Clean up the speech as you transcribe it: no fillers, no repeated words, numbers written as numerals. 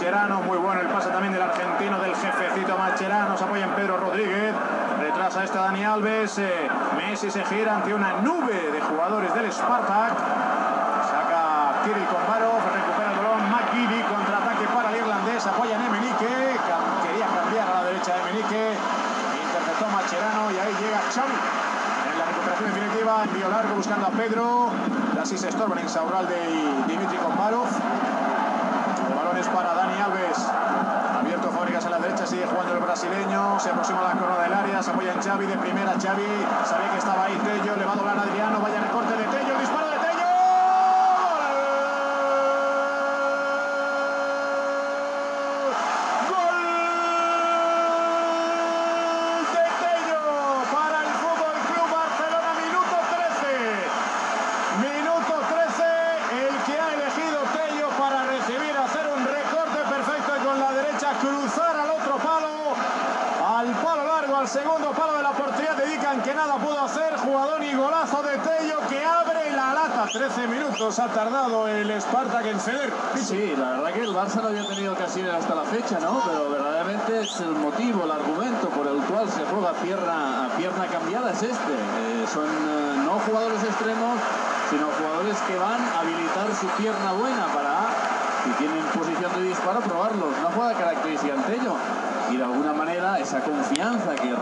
Mascherano, muy bueno el pase también del argentino, del jefecito Mascherano, se apoya en Pedro Rodríguez, retrasa Dani Alves, Messi se gira ante una nube de jugadores del Spartak, saca Kirill con Barov, recupera el balón, McGeady, contraataque para el irlandés, apoya en Emenike, quería cambiar a la derecha de Emenike, interceptó Mascherano y ahí llega Xavi. En la recuperación definitiva, envío largo buscando a Pedro, casi se estorban en Saurralde y Dimitri Kombarov. El balón es para Dani Alves, abierto Fábregas en la derecha, sigue jugando el brasileño, se aproxima a la corona del área, se apoya en Xavi, de primera Xavi, sabía que estaba ahí Tello, le va a doblar a Adriano, vaya recorte de Tello, disparo de Tello. Cruzar al otro palo, al palo largo, al segundo palo de la portería, dedican que nada pudo hacer, jugador y golazo de Tello que abre la lata. 13 minutos ha tardado el Spartak en ceder. Sí, la verdad que el Barça no había tenido ocasiones hasta la fecha, ¿no? Pero verdaderamente es el motivo, el argumento por el cual se juega pierna cambiada es este. Son no jugadores extremos, sino jugadores que van a habilitar su pierna buena para, si tienen posición de disparo, probarlos. Una jugada característica en Tello y de alguna manera esa confianza que